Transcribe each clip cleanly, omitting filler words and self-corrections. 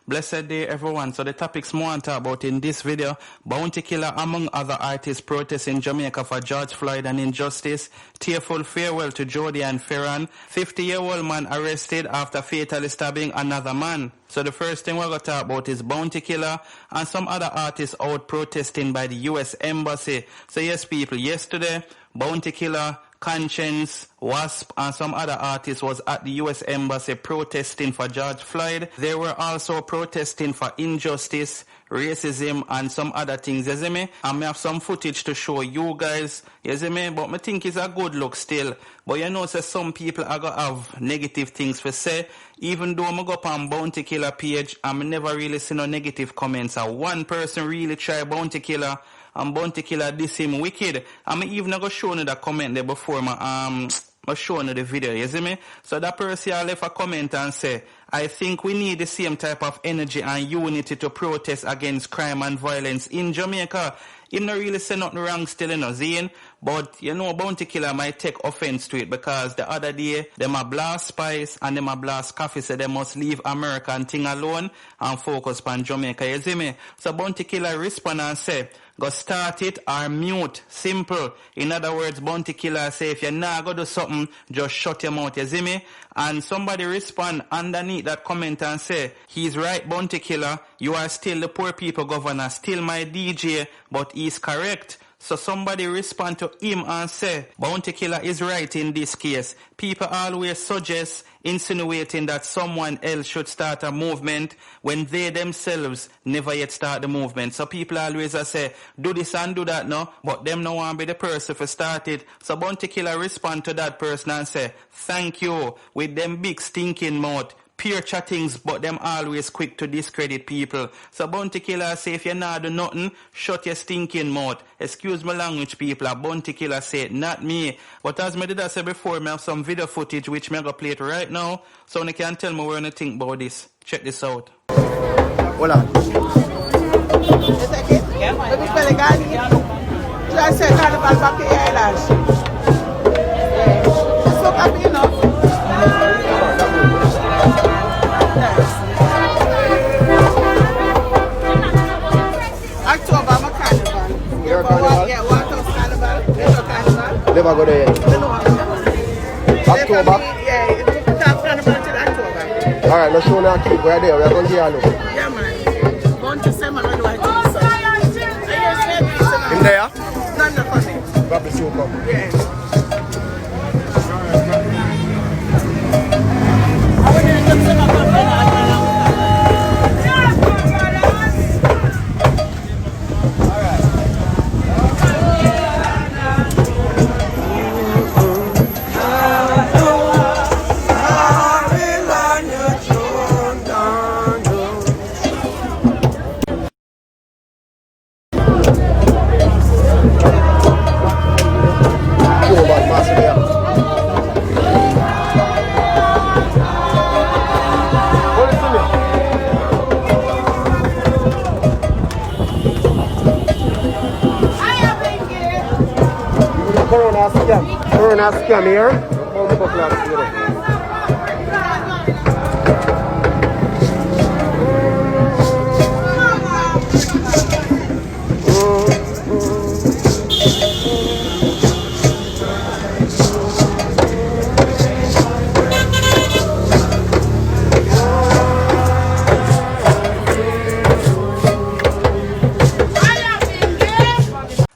Blessed day, everyone. So the topics more to talk about in this video: Bounty Killer, among other artists, protests in Jamaica for George Floyd and injustice. Tearful farewell to Jodian and Fearon. 50-year-old man arrested after fatally stabbing another man. So the first thing we're going to talk about is Bounty Killer and some other artists out protesting by the US Embassy. So yes, people, yesterday, Bounty Killer, Conscience, Wasp, and some other artists was at the US Embassy protesting for George Floyd. They were also protesting for injustice, racism, and some other things, you see me? And I have some footage to show you guys, you see me? But I think it's a good look still. But you know, some people are going to have negative things to say. Even though I go up on Bounty Killer page, I never really see no negative comments. And one person really try Bounty Killer, and Bounty Killer diss him wicked. I'm even going to show you the comment there before I show you the video, you see me? So that person left a comment and say, I think we need the same type of energy and unity to protest against crime and violence in Jamaica. Him not really say nothing wrong still, you know, Zane. But, you know, Bounty Killer might take offense to it because the other day, them a blast Spice and them a blast Coffee, so they must leave America and thing alone and focus on Jamaica, you see me? So Bounty Killer respond and say, go start it or mute. Simple. In other words, Bounty Killer say, if you're not going to do something, just shut your mouth, you see me? And somebody respond underneath that comment and say, he's right, Bounty Killer, you are still the poor people governor, still my DJ, but he's correct. So somebody respond to him and say, Bounty Killer is right in this case. People always suggest, insinuating that someone else should start a movement when they themselves never yet start the movement. So people always say, do this and do that no, but them no want to be the person for start it. So Bounty Killer respond to that person and say, thank you, with them big stinking mouth. Pure chattings, but them always quick to discredit people. So Bounty Killer say, if you not do nothing, shut your stinking mouth. Excuse my language, people. A Bounty Killer say, not me. But as me did I say before, me have some video footage which me go play it right now, so you can tell me what you think about this. Check this out. Hola. Never go there yet. October? Yeah, it's Carnival till October. Alright, let's show now keep. We're there. We're going to look. Yeah, man. Going to say, man, what do I think? So. In there? None of coming. Probably soon come. Yeah. Corona scam here. All the buckles together.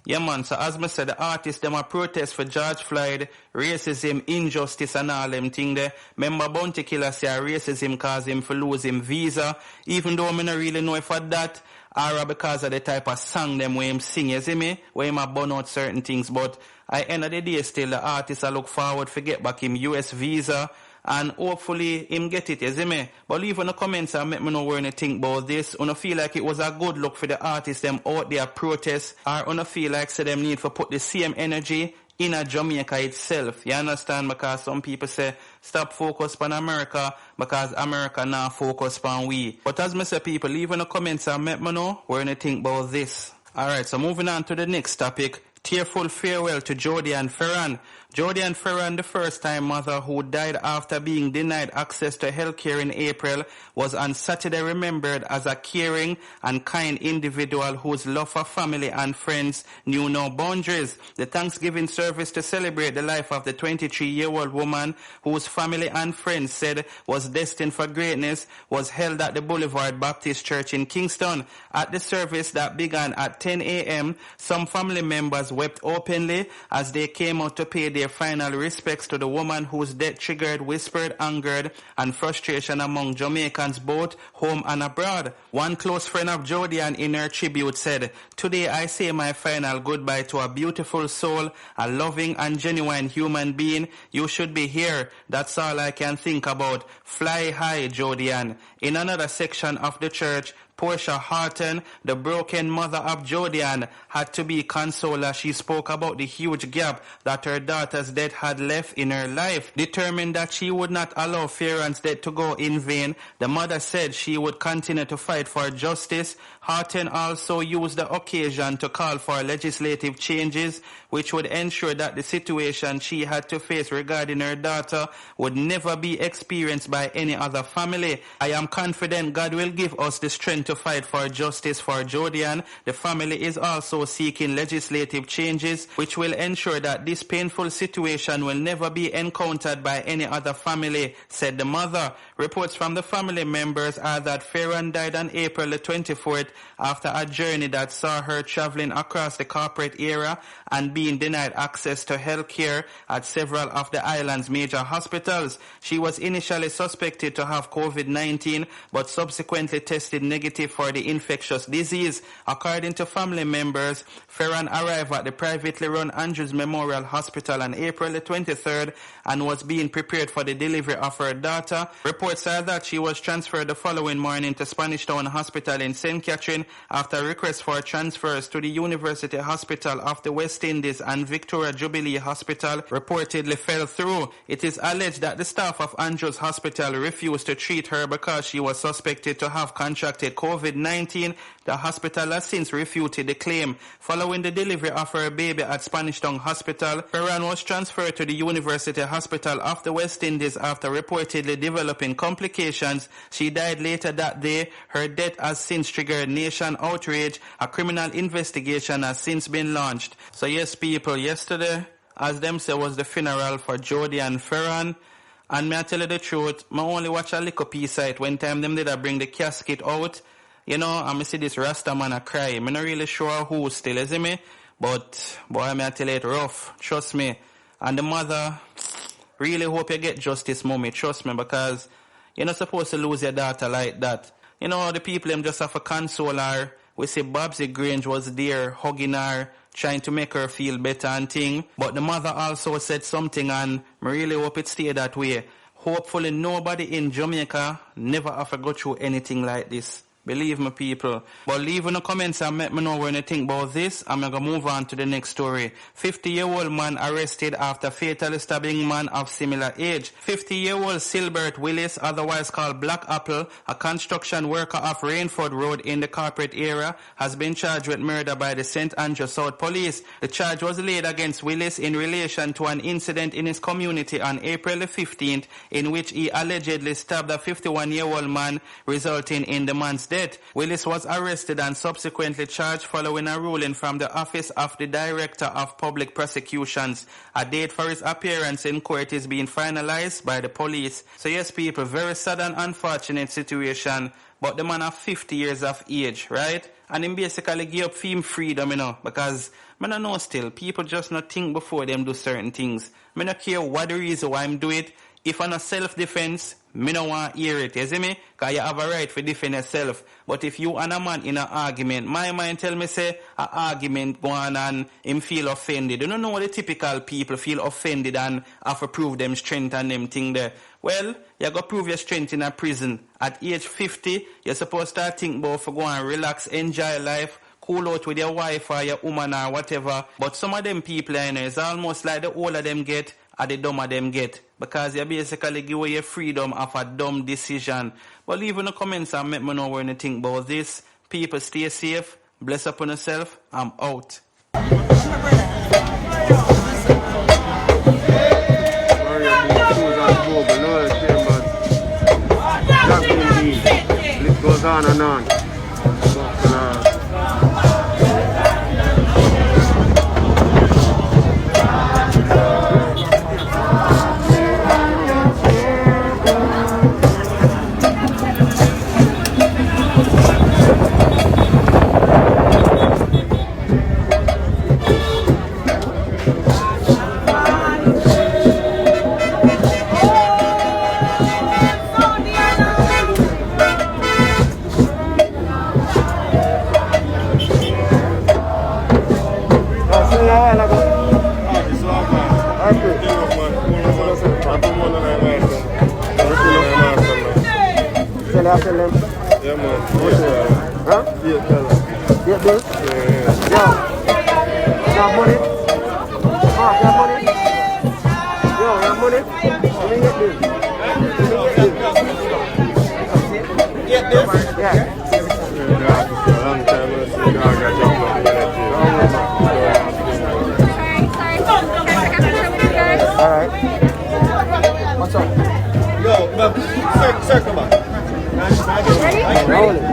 Yeah, man, so as I said, the artists, them are protest for George Floyd, racism, injustice, and all them thing there. Remember, Bounty Killer say racism caused him to lose him visa, even though I don't really know if for that, or because of the type of song them where him sing, you see me? Where him a burn out certain things, but at the end of the day, still, the artists I look forward to get back him US visa, and hopefully him get it, you see me? But leave in the comments and make me know what you think about this. I feel like it was a good look for the artists them out there protest, or I feel like say them need to put the same energy in a Jamaica itself. You understand? Because some people say stop focus on America because America now focus on we. But as me say, people, leave in the comments and make me know what you think about this. Alright, so moving on to the next topic. Tearful farewell to Jodian Fearon. Jodian Fearon, the first-time mother who died after being denied access to healthcare in April, was on Saturday remembered as a caring and kind individual whose love for family and friends knew no boundaries. The Thanksgiving service to celebrate the life of the 23-year-old woman whose family and friends said was destined for greatness was held at the Boulevard Baptist Church in Kingston. At the service that began at 10 a.m., some family members wept openly as they came out to pay their final respects to the woman whose death triggered whispered anger and frustration among Jamaicans both home and abroad. One close friend of Jodian in her tribute said, "Today I say my final goodbye to a beautiful soul, a loving and genuine human being. You should be here. That's all I can think about. Fly high, Jodian." In another section of the church, Portia Horton, the broken mother of Jodian, had to be consoled as she spoke about the huge gap that her daughter's death had left in her life. Determined that she would not allow Fearon's death to go in vain, the mother said she would continue to fight for justice. Horton also used the occasion to call for legislative changes which would ensure that the situation she had to face regarding her daughter would never be experienced by any other family. "I am confident God will give us the strength to fight for justice for Jodian. The family is also seeking legislative changes which will ensure that this painful situation will never be encountered by any other family," said the mother. Reports from the family members are that Fearon died on April the 24th after a journey that saw her traveling across the corporate area and being denied access to health care at several of the island's major hospitals. She was initially suspected to have COVID-19 but subsequently tested negative for the infectious disease. According to family members, Fearon arrived at the privately run Andrews Memorial Hospital on April the 23rd and was being prepared for the delivery of her daughter. Reports are that she was transferred the following morning to Spanish Town Hospital in St. Catherine after requests for transfers to the University Hospital of the West Indies and Victoria Jubilee Hospital reportedly fell through. It is alleged that the staff of Andrews Hospital refused to treat her because she was suspected to have contracted COVID-19. The hospital has since refuted the claim. Following the delivery of her baby at Spanish Town Hospital, Fearon was transferred to the University Hospital of the West Indies after reportedly developing complications. She died later that day. Her death has since triggered nation outrage. A criminal investigation has since been launched. So yes, people, yesterday, as them say, was the funeral for Jodian Fearon. And may I tell you the truth, I only watch a little piece of it when time them did I bring the casket out. You know, I see this Rasta man a cry. I'm not really sure who still is me, but boy, may I tell you it rough. Trust me. And the mother, really hope you get justice, mommy. Trust me, because you're not supposed to lose your daughter like that. You know, the people them just have to console her. We say Babsy Grange was there hugging her, trying to make her feel better and thing. But the mother also said something, and I really hope it stay that way. Hopefully nobody in Jamaica never have to go through anything like this. Believe me, people. But leave in the comments and let me know what you think about this. I'm going to move on to the next story. 50-year-old man arrested after fatally stabbing man of similar age. 50-year-old Silbert Willis, otherwise called Black Apple, a construction worker off Rainford Road in the corporate area, has been charged with murder by the St. Andrew South Police. The charge was laid against Willis in relation to an incident in his community on April the 15th in which he allegedly stabbed a 51-year-old man, resulting in the man's death. Willis was arrested and subsequently charged following a ruling from the Office of the Director of Public Prosecutions. A date for his appearance in court is being finalized by the police. So yes, people, very sad and unfortunate situation. But the man of 50 years of age, right? And him basically give up him freedom, you know, because I don't know still, people just not think before them do certain things. I don't care what the reason why I'm do it. If I'm a self-defense, me no want hear it, you see me? Because you have a right to defend yourself. But if you and a man in an argument, my mind tell me say, an argument go on and him feel offended. You don't know what the typical people feel offended and have to prove them strength and them thing there. Well, you got to prove your strength in a prison. At age 50, you're supposed to think about for go and relax, enjoy life, cool out with your wife or your woman or whatever. But some of them people, you know, it's almost like the older them get, or the dumber them get. Because you basically give away your freedom of a dumb decision. But leave in the comments and let me know what you think about this. People, stay safe. Bless up on yourself. I'm out. gone and on. Yeah, man. Huh? Yeah, bills? Yeah. Yo. You got money? Mark, you got money? Yo, you got money? Let me get this. Get this? Yeah. Alright. What's up? Yo, circle back. Ready? Rolling.